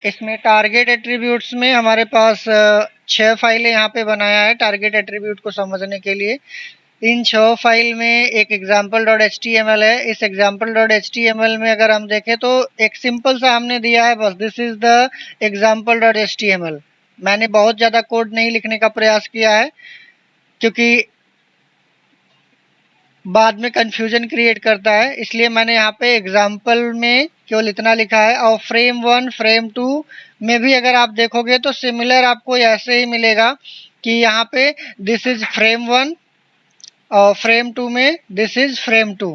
इसमें target attributes में हमारे पास 6 फाइलें यहाँ पे बनाया है टारगेट एट्रीब्यूट को समझने के लिए। इन 6 फाइल में एक example dot H T M L है। इस example dot H T M L में अगर हम देखें तो एक सिंपल सा हमने दिया है, बस this is the example dot H T M L. मैंने बहुत ज़्यादा कोड नहीं लिखने का प्रयास किया है क्योंकि बाद में कंफ्यूजन क्रिएट करता है, इसलिए मैंने यहाँ पे एग्जाम्पल में केवल इतना लिखा है। और फ्रेम 1 फ्रेम 2 में भी अगर आप देखोगे तो सिमिलर आपको ऐसे ही मिलेगा कि यहाँ पे दिस इज फ्रेम 1 और फ्रेम 2 में दिस इज फ्रेम 2।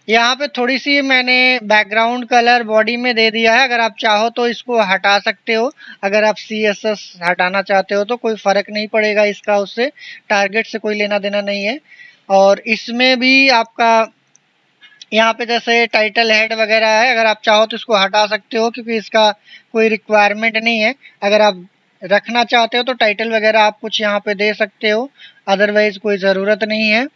यहाँ पे थोड़ी सी मैंने बैकग्राउंड कलर बॉडी में दे दिया है, अगर आप चाहो तो इसको हटा सकते हो। अगर आप CSS हटाना चाहते हो तो कोई फर्क नहीं पड़ेगा इसका, उससे टारगेट से कोई लेना देना नहीं है। और इसमें भी आपका यहाँ पे जैसे टाइटल हेड वगैरह है, अगर आप चाहो तो इसको हटा सकते हो क्योंकि इसका कोई रिक्वायरमेंट नहीं है। अगर आप रखना चाहते हो तो टाइटल वगैरह आप कुछ यहाँ पे दे सकते हो, अदरवाइज कोई ज़रूरत नहीं है।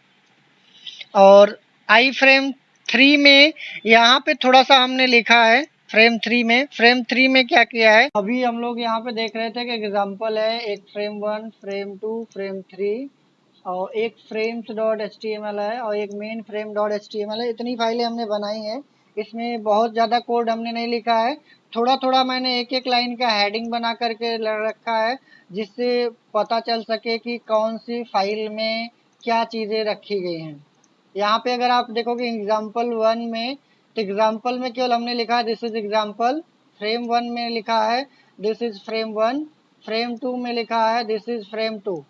और आई फ्रेम 3 में यहाँ पे थोड़ा सा हमने लिखा है। फ्रेम 3 में क्या किया है, अभी हम लोग यहाँ पे देख रहे थे कि एग्जाम्पल है एक फ्रेम 1 फ्रेम 2 फ्रेम 3 और एक frames dot H T M L है और एक main frame dot H T M L है। इतनी फाइलें हमने बनाई हैं। इसमें बहुत ज़्यादा कोड हमने नहीं लिखा है, थोड़ा थोड़ा मैंने एक एक लाइन का हेडिंग बना करके रखा है जिससे पता चल सके कि कौन सी फाइल में क्या चीज़ें रखी गई हैं। यहाँ पे अगर आप देखोगे एग्जाम्पल 1 में, तो एग्जाम्पल में केवल हमने लिखा है दिस इज एग्जाम्पल। फ्रेम 1 में लिखा है दिस इज फ्रेम 1। फ्रेम 2 में लिखा है दिस इज फ्रेम 2।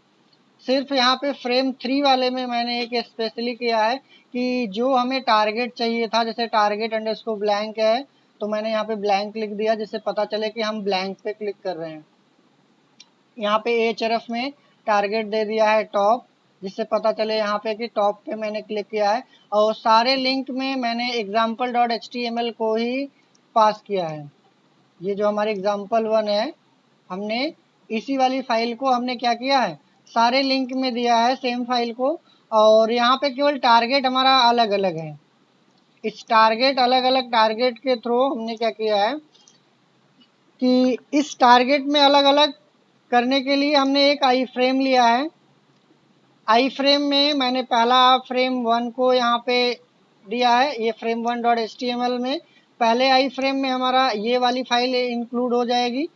सिर्फ यहाँ पे फ्रेम 3 वाले में मैंने एक स्पेशली किया है कि जो हमें टारगेट चाहिए था, जैसे टारगेट अंडरस्कोर ब्लैंक है तो मैंने यहाँ पे ब्लैंक लिख दिया जिससे पता चले कि हम ब्लैंक पे क्लिक कर रहे हैं। यहाँ पे एचआरएफ में टारगेट दे दिया है टॉप, जिससे पता चले यहाँ पे कि टॉप पे मैंने क्लिक किया है। और सारे लिंक में मैंने example dot H T M L को ही पास किया है। ये जो हमारे एग्जाम्पल 1 है, हमने इसी वाली फाइल को हमने क्या किया है, सारे लिंक में दिया है सेम फाइल को। और यहाँ पे केवल टारगेट हमारा अलग अलग है। इस टारगेट अलग अलग टारगेट के थ्रू हमने क्या किया है कि इस टारगेट में अलग अलग करने के लिए हमने एक आई फ्रेम लिया है। आई फ्रेम में मैंने पहला फ्रेम 1 को यहाँ पे दिया है, ये frame 1 dot H T M L में। पहले आई फ्रेम में हमारा ये वाली फाइल इंक्लूड हो जाएगी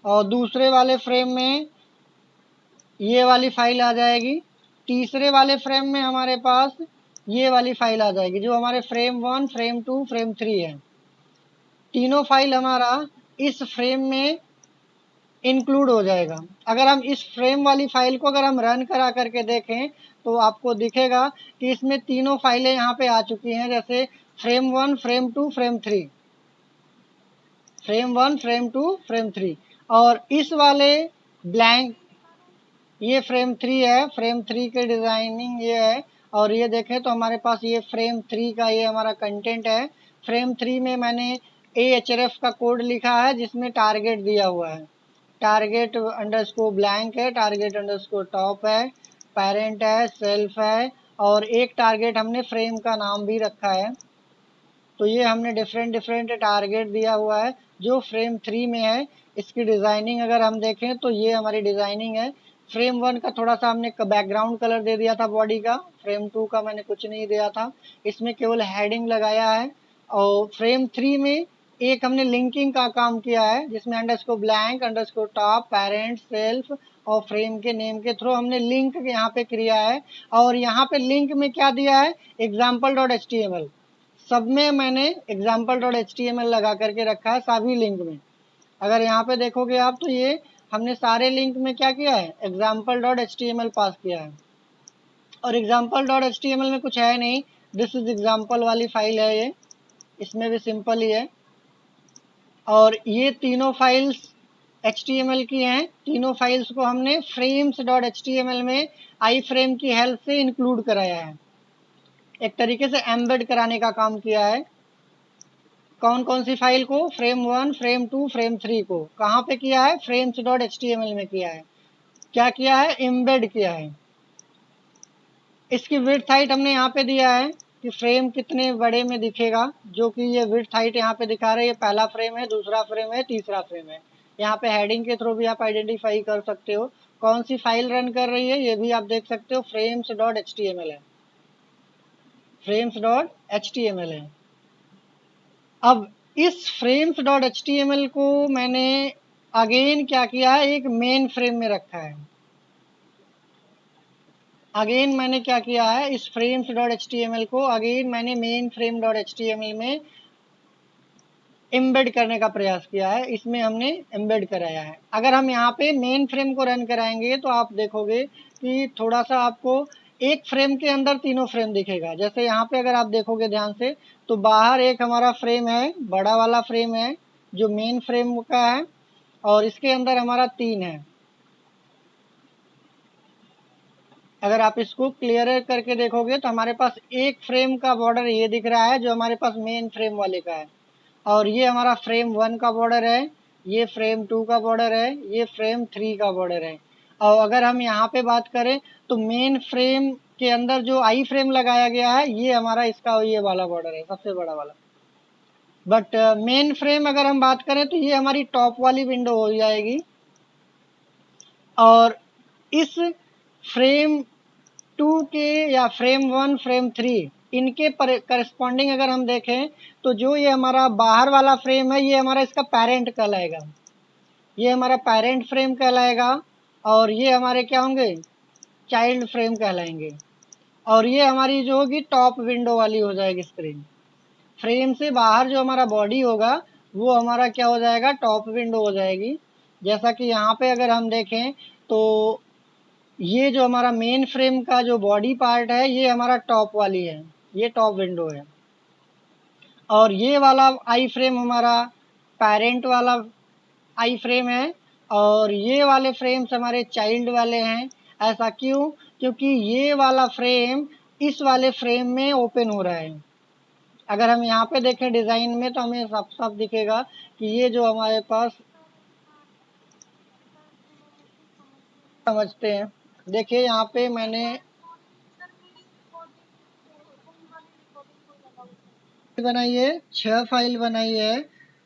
और दूसरे वाले फ्रेम में ये वाली फाइल आ जाएगी। तीसरे वाले फ्रेम में हमारे पास ये वाली फाइल आ जाएगी जो हमारे फ्रेम 1 फ्रेम 2 फ्रेम 3 है। तीनों फाइल हमारा इस फ्रेम में इंक्लूड हो जाएगा। अगर हम इस फ्रेम वाली फाइल को अगर हम रन करा करके देखें तो आपको दिखेगा कि इसमें तीनों फाइलें यहाँ पे आ चुकी हैं, जैसे frame 1 frame 2 frame 3, frame 1 frame 2 frame 3। और इस वाले ब्लैंक ये फ्रेम 3 है, फ्रेम 3 के डिजाइनिंग ये है। और ये देखें तो हमारे पास ये फ्रेम 3 का ये हमारा कंटेंट है। फ्रेम 3 में मैंने AHRF का कोड लिखा है जिसमें टारगेट दिया हुआ है, टारगेट अंडरस्कोर ब्लैंक है, टारगेट अंडरस्कोर टॉप है, पेरेंट है, सेल्फ है और एक टारगेट हमने फ्रेम का नाम भी रखा है। तो ये हमने डिफरेंट डिफरेंट टारगेट दिया हुआ है जो फ्रेम 3 में है। इसकी डिज़ाइनिंग अगर हम देखें तो ये हमारी डिज़ाइनिंग है। फ्रेम 1 का थोड़ा सा हमने बैकग्राउंड कलर दे दिया था बॉडी का, फ्रेम 2 का मैंने कुछ नहीं दिया था, इसमें केवल हेडिंग लगाया है। और फ्रेम 3 में एक हमने लिंकिंग का काम किया है जिसमें underscore blank underscore top parent self और फ्रेम के नेम के थ्रू हमने लिंक यहाँ पे किया है। और यहाँ पे लिंक में क्या दिया है, example dot H T M L. सब में मैंने example dot H T M L लगा करके रखा है सभी लिंक में। अगर यहाँ पे देखोगे आप तो ये हमने सारे लिंक में क्या किया है, example dot H T M L pass किया है। और example dot H T M L में कुछ है नहीं, दिस इज एग्जाम्पल वाली फाइल है ये, इसमें भी सिंपल ही है। और ये तीनों files H T M L की हैं। तीनों फाइल्स को हमने frames dot H T M L में आई फ्रेम की हेल्प से इंक्लूड कराया है, एक तरीके से एम्बेड कराने का काम किया है। कौन कौन सी फाइल को, फ्रेम 1 फ्रेम 2 फ्रेम 3 को कहाँ पे किया है, frames dot H T M L में किया है। क्या किया है, एम्बेड किया है। इसकी विड्थ हाइट हमने यहाँ पे दिया है कि फ्रेम कितने बड़े में दिखेगा, जो कि ये विड्थ हाइट यहाँ पे दिखा रहा है। ये पहला फ्रेम है, दूसरा फ्रेम है, तीसरा फ्रेम है। यहाँ पे हेडिंग के थ्रू भी आप आइडेंटिफाई कर सकते हो कौन सी फाइल रन कर रही है, ये भी आप देख सकते हो। frames.html है, frames.html है। अब इस frames.html को मैंने अगेन क्या किया है, एक मेन फ्रेम में रखा है। अगेन मैंने क्या किया है, इस frames.html को अगेन मैंने मेन frame.html में एम्बेड करने का प्रयास किया है। इसमें हमने एम्बेड कराया है। अगर हम यहाँ पे मेन फ्रेम को रन कराएंगे तो आप देखोगे कि थोड़ा सा आपको एक फ्रेम के अंदर तीनों फ्रेम दिखेगा। जैसे यहाँ पे अगर आप देखोगे ध्यान से, तो बाहर एक हमारा फ्रेम है, बड़ा वाला फ्रेम है जो मेन फ्रेम का है, और इसके अंदर हमारा 3 है। अगर आप इसको क्लियर करके देखोगे तो हमारे पास एक फ्रेम का बॉर्डर ये दिख रहा है जो हमारे पास मेन फ्रेम वाले का है, और ये हमारा फ्रेम 1 का बॉर्डर है, ये फ्रेम 2 का बॉर्डर है, ये फ्रेम 3 का बॉर्डर है। और अगर हम यहाँ पे बात करें तो मेन फ्रेम के अंदर जो आई फ्रेम लगाया गया है, ये हमारा इसका ये वाला बॉर्डर है, सबसे बड़ा वाला। बट मेन फ्रेम अगर हम बात करें तो ये हमारी टॉप वाली विंडो हो जाएगी। और इस फ्रेम 2 के या फ्रेम 1 फ्रेम 3 इनके करस्पॉन्डिंग अगर हम देखें तो जो ये हमारा बाहर वाला फ्रेम है, ये हमारा इसका पेरेंट कहलाएगा, ये हमारा पेरेंट फ्रेम कहलाएगा। और ये हमारे क्या होंगे, चाइल्ड फ्रेम कहलाएंगे। और ये हमारी जो होगी टॉप विंडो वाली हो जाएगी स्क्रीन। फ्रेम से बाहर जो हमारा बॉडी होगा वो हमारा क्या हो जाएगा, टॉप विंडो हो जाएगी। जैसा कि यहाँ पे अगर हम देखें तो ये जो हमारा मेन फ्रेम का जो बॉडी पार्ट है, ये हमारा टॉप वाली है, ये टॉप विंडो है। और ये वाला आई फ्रेम हमारा पेरेंट वाला आई फ्रेम है, और ये वाले फ्रेम्स हमारे चाइल्ड वाले हैं। ऐसा क्यों, क्योंकि ये वाला फ्रेम इस वाले फ्रेम में ओपन हो रहा है। अगर हम यहाँ पे देखें डिज़ाइन में तो हमें साफ साफ दिखेगा कि ये जो हमारे पास, समझते हैं, देखिए यहाँ पे मैंने बनाई है, 6 फाइल बनाई है।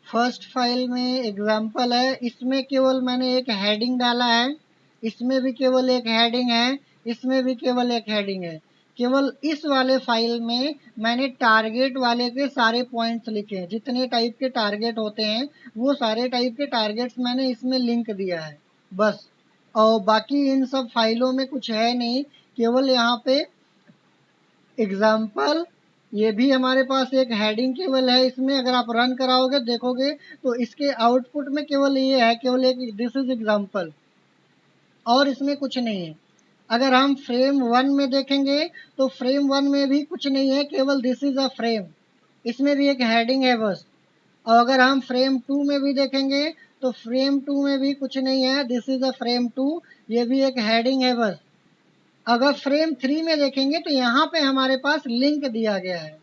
फर्स्ट फाइल में एग्जाम्पल है, इसमें केवल मैंने एक हेडिंग डाला है, इसमें भी केवल एक हेडिंग है, इसमें भी केवल एक हेडिंग है। केवल इस वाले फाइल में मैंने टारगेट वाले के सारे पॉइंट्स लिखे हैं, जितने टाइप के टारगेट होते हैं वो सारे टाइप के टारगेट्स मैंने इसमें लिंक दिया है बस। और बाकी इन सब फाइलों में कुछ है नहीं, केवल यहाँ पे एग्जाम्पल, ये भी हमारे पास एक हेडिंग केवल है। इसमें अगर आप रन कराओगे देखोगे तो इसके आउटपुट में केवल ये है, केवल एक दिस इज एग्जाम्पल, और इसमें कुछ नहीं है। अगर हम फ्रेम 1 में देखेंगे तो फ्रेम 1 में भी कुछ नहीं है, केवल दिस इज अ फ्रेम, इसमें भी एक हेडिंग है बस। और अगर हम फ्रेम 2 में भी देखेंगे तो फ्रेम 2 में भी कुछ नहीं है, दिस इज अ फ्रेम 2, ये भी एक हेडिंग है बस। अगर फ्रेम 3 में देखेंगे तो यहाँ पे हमारे पास लिंक दिया गया है।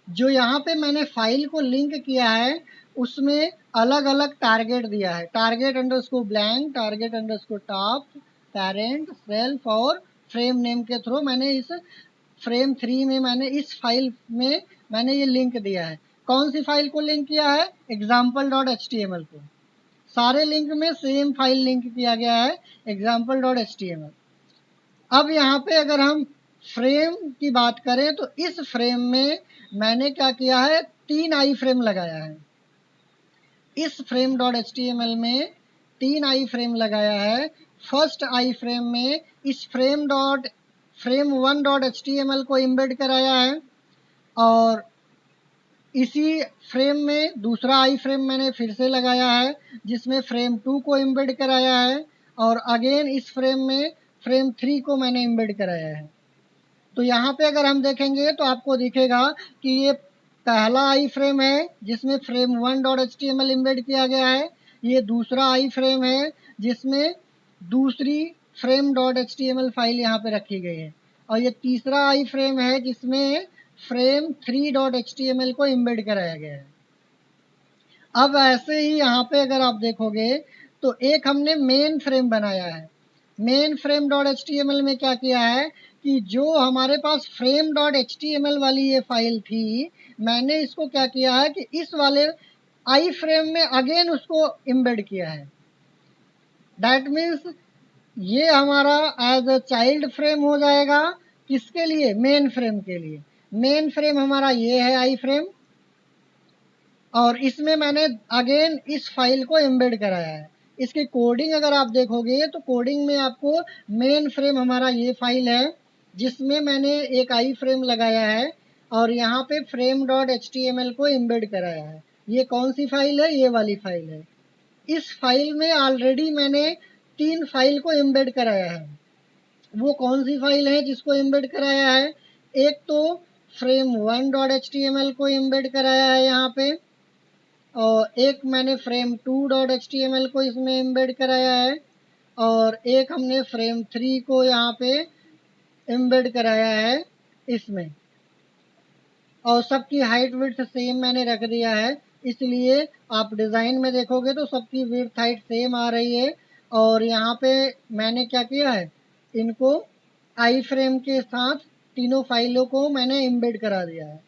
जो यहाँ पे मैंने फाइल को लिंक किया है उसमें अलग अलग टारगेट दिया है, target underscore blank, target underscore top, parent, self और फ्रेम नेम के थ्रू मैंने इस फ्रेम 3 में मैंने इस फाइल में मैंने ये लिंक दिया है। कौन सी फाइल को लिंक किया है, example.html को। सारे लिंक में सेम फाइल लिंक किया गया है, example.html। अब यहाँ पे अगर हम फ्रेम की बात करें तो इस फ्रेम में मैंने क्या किया है, 3 आई फ्रेम लगाया है। इस frame.html में 3 आई फ्रेम लगाया है। फर्स्ट आई फ्रेम में इस frame1.html को एम्बेड कराया है, और इसी फ्रेम में दूसरा आई फ्रेम मैंने फिर से लगाया है जिसमें फ्रेम 2 को एम्बेड कराया है, और अगेन इस फ्रेम में फ्रेम 3 को मैंने एम्बेड कराया है। तो यहाँ पे अगर हम देखेंगे तो आपको दिखेगा कि ये पहला आई फ्रेम है जिसमें फ्रेम 1.html एम्बेड किया गया है, ये दूसरा आई फ्रेम है जिसमें दूसरी frame.html फाइल यहाँ पे रखी गई है, और ये तीसरा आई फ्रेम है जिसमें फ्रेम 3.html को एम्बेड कराया गया है। अब ऐसे ही यहाँ पे अगर आप देखोगे तो एक हमने मेन फ्रेम बनाया है। मेन frame.html में क्या किया है कि जो हमारे पास फ्रेम डॉट HTML वाली ये फाइल थी, मैंने इसको क्या किया है कि इस वाले आई फ्रेम में अगेन उसको एम्बेड किया है। दैट मीन्स ये हमारा एज अ चाइल्ड फ्रेम हो जाएगा। किसके लिए? मेन फ्रेम के लिए। मेन फ्रेम हमारा ये है आई फ्रेम, और इसमें मैंने अगेन इस फाइल को एम्बेड कराया है। इसकी कोडिंग अगर आप देखोगे तो कोडिंग में आपको मेन फ्रेम हमारा ये फाइल है जिसमें मैंने एक आई फ्रेम लगाया है और यहाँ पे फ्रेम डॉट HTML को एम्बेड कराया है। ये कौन सी फाइल है? ये वाली फाइल है। इस फाइल में ऑलरेडी मैंने 3 फाइल को एम्बेड कराया है। वो कौन सी फाइल है जिसको एम्बेड कराया है? एक तो फ्रेम 1 डॉट HTML को एम्बेड कराया है यहाँ पे, और एक मैंने फ्रेम 2 डॉट HTML को इसमें एम्बेड कराया है, और एक हमने फ्रेम 3 को यहाँ पे एम्बेड कराया है इसमें। और सबकी हाइट विड्थ सेम मैंने रख दिया है, इसलिए आप डिज़ाइन में देखोगे तो सबकी विड्थ हाइट सेम आ रही है। और यहाँ पे मैंने क्या किया है, इनको आई फ्रेम के साथ तीनों फाइलों को मैंने एम्बेड करा दिया है,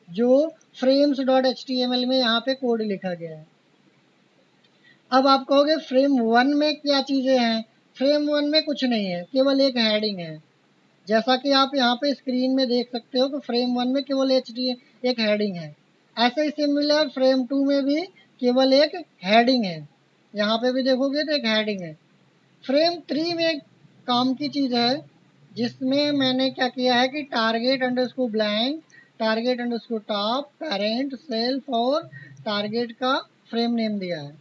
जो frames डॉट HTML में यहाँ पे कोड लिखा गया है। अब आप कहोगे फ्रेम 1 में क्या चीज़ें हैं? फ्रेम 1 में कुछ नहीं है, केवल एक हेडिंग है। जैसा कि आप यहाँ पे स्क्रीन में देख सकते हो कि फ्रेम 1 में केवल एक हेडिंग है। ऐसे ही सिमिलर फ्रेम 2 में भी केवल एक हेडिंग है। यहाँ पे भी देखोगे तो एक हेडिंग है। फ्रेम 3 में एक काम की चीज़ है जिसमें मैंने क्या किया है कि target underscore blank, target underscore top, parent, self और टारगेट का फ्रेम नेम दिया है।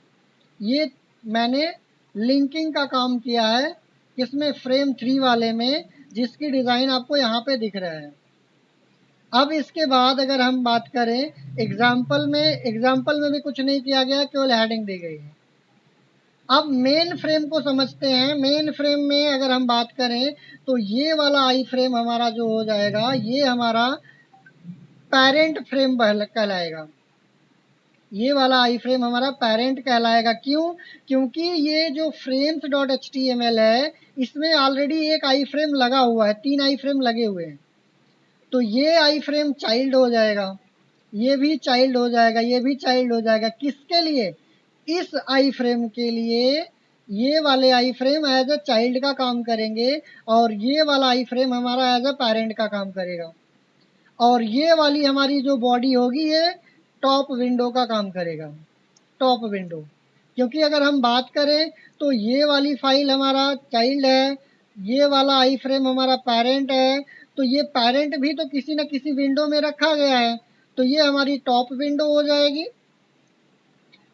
ये मैंने लिंकिंग का काम किया है इसमें फ्रेम 3 वाले में, जिसकी डिज़ाइन आपको यहाँ पे दिख रहा है। अब इसके बाद अगर हम बात करें एग्जाम्पल में भी कुछ नहीं किया गया, केवल हेडिंग दी गई है। अब मेन फ्रेम को समझते हैं। मेन फ्रेम में अगर हम बात करें तो ये वाला आई फ्रेम हमारा जो हो जाएगा, ये हमारा पेरेंट फ्रेम कहलाएगा। ये वाला आई फ्रेम हमारा पेरेंट कहलाएगा। क्यों? क्योंकि ये जो frames डॉट HTML है, इसमें ऑलरेडी एक आई फ्रेम लगा हुआ है, 3 आई फ्रेम लगे हुए हैं। तो ये आई फ्रेम चाइल्ड हो जाएगा, ये भी चाइल्ड हो जाएगा, ये भी चाइल्ड हो जाएगा। किसके लिए? इस आई फ्रेम के लिए। ये वाले आई फ्रेम एज अ चाइल्ड का काम करेंगे, और ये वाला आई फ्रेम हमारा एज अ पेरेंट का काम करेगा। और ये वाली हमारी जो बॉडी होगी, ये टॉप विंडो का काम करेगा, टॉप विंडो। क्योंकि अगर हम बात करें तो ये वाली फाइल हमारा चाइल्ड है, ये वाला आई फ्रेम हमारा पेरेंट है, तो ये पेरेंट भी तो किसी न किसी विंडो में रखा गया है, तो ये हमारी टॉप विंडो हो जाएगी,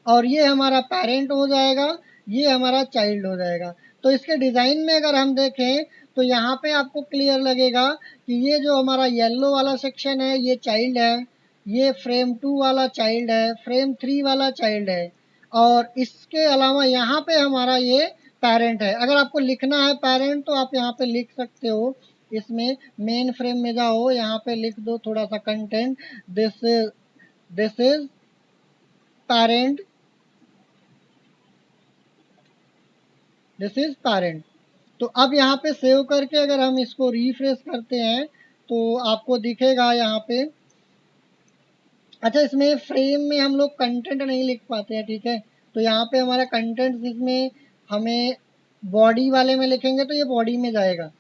और ये हमारा पेरेंट हो जाएगा, ये हमारा चाइल्ड हो जाएगा। तो इसके डिज़ाइन में अगर हम देखें तो यहाँ पे आपको क्लियर लगेगा कि ये जो हमारा येलो वाला सेक्शन है ये चाइल्ड है, ये फ्रेम 2 वाला चाइल्ड है, फ्रेम 3 वाला चाइल्ड है, और इसके अलावा यहाँ पे हमारा ये पेरेंट है। अगर आपको लिखना है पेरेंट तो आप यहाँ पे लिख सकते हो। इसमें मेन फ्रेम में जाओ, यहाँ पे लिख दो थोड़ा सा content, this is parent, this is parent. तो अब यहाँ पे सेव करके अगर हम इसको रिफ्रेश करते हैं तो आपको दिखेगा यहाँ पे। अच्छा, इसमें फ्रेम में हम लोग कंटेंट नहीं लिख पाते हैं, ठीक है। तो यहाँ पे हमारा कंटेंट इसमें हमें बॉडी वाले में लिखेंगे तो ये बॉडी में जाएगा।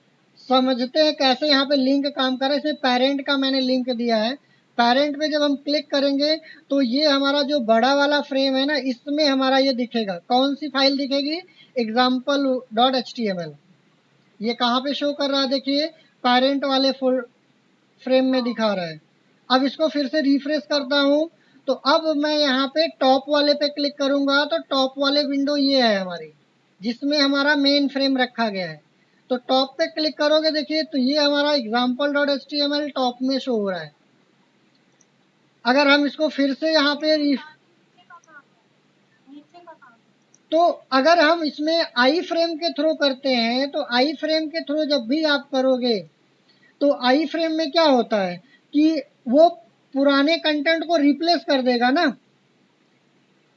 समझते हैं कैसे यहाँ पे लिंक काम कर रहा है। इसमें पेरेंट का मैंने लिंक दिया है। पेरेंट पे जब हम क्लिक करेंगे तो ये हमारा जो बड़ा वाला फ्रेम है ना, इसमें हमारा ये दिखेगा। कौन सी फाइल दिखेगी? Example dot HTML। ये कहाँ पे शो कर रहा है? देखिए, पेरेंट वाले फुल फ्रेम में दिखा रहा है। अब इसको फिर से रिफ्रेश करता हूँ तो अब मैं यहाँ पे टॉप वाले पे क्लिक करूंगा तो टॉप वाले विंडो ये है हमारी, जिसमें हमारा मेन फ्रेम रखा गया है। तो टॉप पे क्लिक करोगे, देखिए तो ये हमारा एग्जाम्पल डॉट HTML टॉप में शो हो रहा है। अगर हम इसको फिर से यहाँ पे तो अगर हम इसमें आई फ्रेम के थ्रू करते हैं तो आई फ्रेम के थ्रू जब भी आप करोगे तो आई फ्रेम में क्या होता है कि वो पुराने कंटेंट को रिप्लेस कर देगा ना,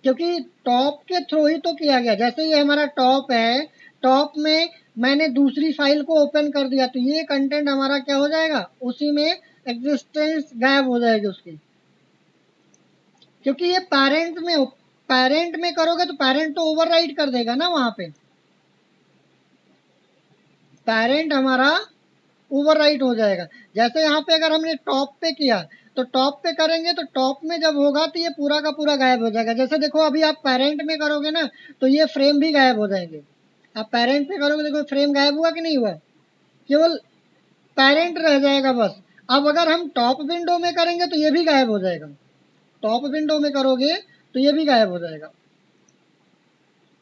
क्योंकि टॉप के थ्रू ही तो किया गया। जैसे ये हमारा टॉप है, टॉप में मैंने दूसरी फाइल को ओपन कर दिया तो ये कंटेंट हमारा क्या हो जाएगा, उसी में एग्जिस्टेंस गायब हो जाएगी उसकी, क्योंकि ये पेरेंट में करोगे तो पेरेंट तो ओवरराइट कर देगा ना, वहां पे पेरेंट हमारा ओवरराइट हो जाएगा। जैसे यहाँ पे अगर हमने टॉप पे किया तो टॉप पे करेंगे तो टॉप में जब होगा तो ये पूरा का पूरा गायब हो जाएगा। जैसे देखो अभी आप पेरेंट में करोगे ना तो ये फ्रेम भी गायब हो जाएंगे। आप पेरेंट पे करोगे देखो फ्रेम गायब हुआ कि नहीं हुआ, केवल पेरेंट रह जाएगा बस। अब अगर हम टॉप विंडो में करेंगे तो ये भी गायब हो जाएगा, टॉप विंडो में करोगे तो ये भी गायब हो जाएगा।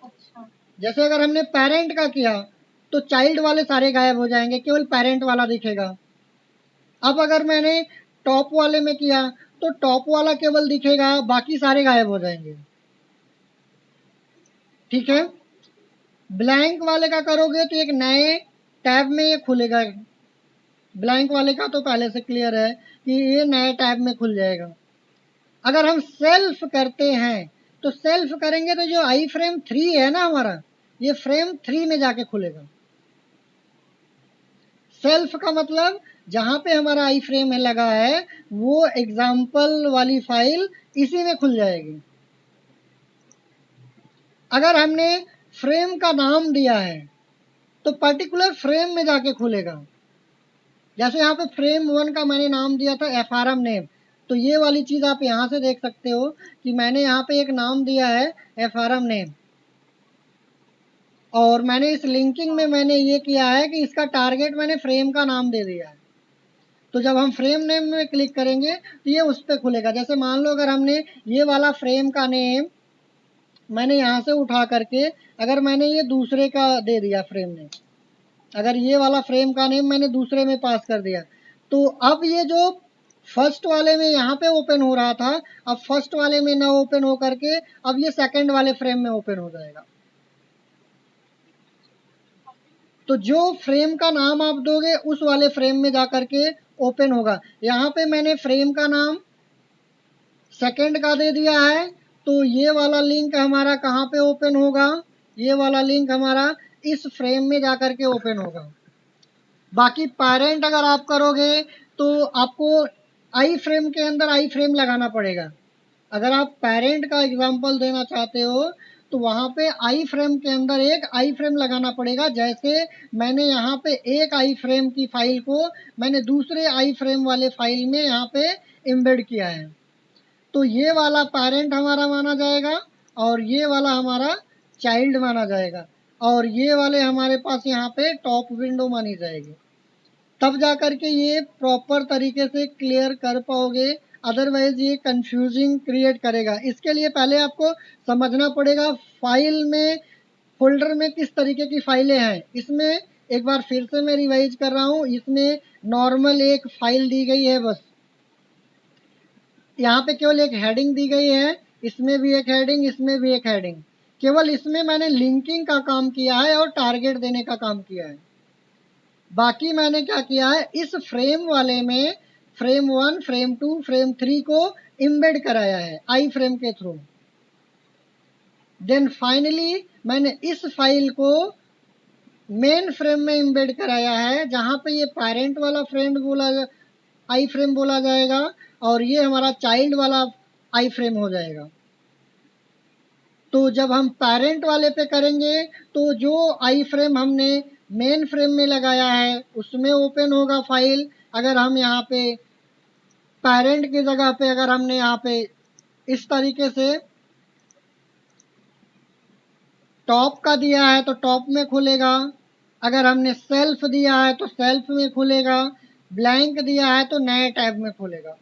अच्छा, जैसे अगर हमने पेरेंट का किया तो चाइल्ड वाले सारे गायब हो जाएंगे, केवल पेरेंट वाला दिखेगा। अब अगर मैंने टॉप वाले में किया तो टॉप वाला केवल दिखेगा, बाकी सारे गायब हो जाएंगे। ठीक है, ब्लैंक वाले का करोगे तो एक नए टैब में ये खुलेगा। ब्लैंक वाले का तो पहले से क्लियर है कि ये नए टैब में खुल जाएगा। अगर हम सेल्फ करते हैं तो सेल्फ करेंगे तो जो आई फ्रेम 3 है ना हमारा, ये फ्रेम 3 में जाके खुलेगा। सेल्फ का मतलब जहां पे हमारा आई फ्रेम है लगा है वो एग्जाम्पल वाली फाइल इसी में खुल जाएगी। अगर हमने फ्रेम का नाम दिया है तो पर्टिकुलर फ्रेम में जाके खुलेगा। जैसे यहाँ पे फ्रेम 1 का मैंने नाम दिया था एफआरएम नेम, तो ये वाली चीज आप यहाँ से देख सकते हो कि मैंने यहाँ पे एक नाम दिया है एफआरएम नेम, और मैंने इस लिंकिंग में मैंने ये किया है कि इसका टारगेट मैंने फ्रेम का नाम दे दिया है। तो जब हम फ्रेम नेम में क्लिक करेंगे तो ये उस पर खुलेगा। जैसे मान लो अगर हमने ये वाला फ्रेम का नेम मैंने यहाँ से उठा करके अगर मैंने ये दूसरे का दे दिया फ्रेम नेम, अगर ये वाला फ्रेम का नेम मैंने दूसरे में पास कर दिया तो अब ये जो फर्स्ट वाले में यहाँ पे ओपन हो रहा था अब फर्स्ट वाले में ना ओपन हो करके अब ये सेकंड वाले फ्रेम में ओपन हो जाएगा। तो जो फ्रेम का नाम आप दोगे उस वाले फ्रेम में जाकर के ओपन होगा। यहाँ पे मैंने फ्रेम का नाम सेकंड का दे दिया है तो ये वाला लिंक हमारा कहाँ पे ओपन होगा, ये वाला लिंक हमारा इस फ्रेम में जाकर के ओपन होगा। बाकी पेरेंट अगर आप करोगे तो आपको आई फ्रेम के अंदर आई फ्रेम लगाना पड़ेगा। अगर आप पेरेंट का एग्जांपल देना चाहते हो तो वहां पे आई फ्रेम के अंदर एक आई फ्रेम लगाना पड़ेगा। जैसे मैंने यहाँ पे एक आई फ्रेम की फाइल को मैंने दूसरे आई फ्रेम वाले फाइल में यहाँ पे एम्बेड किया है, तो ये वाला पेरेंट हमारा माना जाएगा और ये वाला हमारा चाइल्ड माना जाएगा और ये वाले हमारे पास यहाँ पे टॉप विंडो मानी जाएगी। तब जाकर के ये प्रॉपर तरीके से क्लियर कर पाओगे, अदरवाइज ये कंफ्यूजिंग क्रिएट करेगा। इसके लिए पहले आपको समझना पड़ेगा फाइल में फोल्डर में किस तरीके की फाइलें हैं। इसमें एक बार फिर से मैं रिवाइज कर रहा हूँ, इसमें नॉर्मल एक फाइल दी गई है बस, यहाँ पे केवल एक हेडिंग दी गई है, इसमें भी एक हेडिंग, इसमें भी एक हेडिंग, केवल इसमें मैंने लिंकिंग का काम किया है और टारगेट देने का काम किया है। बाकी मैंने क्या किया है इस फ्रेम वाले में फ्रेम 1 फ्रेम 2 फ्रेम 3 को एम्बेड कराया है आई फ्रेम के थ्रू। देन फाइनली मैंने इस फाइल को मेन फ्रेम में एम्बेड कराया है जहां पे ये पेरेंट वाला फ्रेम बोला आई फ्रेम बोला जाएगा और ये हमारा चाइल्ड वाला आई फ्रेम हो जाएगा। तो जब हम पेरेंट वाले पे करेंगे तो जो आई फ्रेम हमने मेन फ्रेम में लगाया है उसमें ओपन होगा फाइल। अगर हम यहाँ पे पेरेंट की जगह पे अगर हमने यहाँ पे इस तरीके से टॉप का दिया है तो टॉप में खुलेगा, अगर हमने सेल्फ दिया है तो सेल्फ में खुलेगा, ब्लैंक दिया है तो नए टैब में खुलेगा।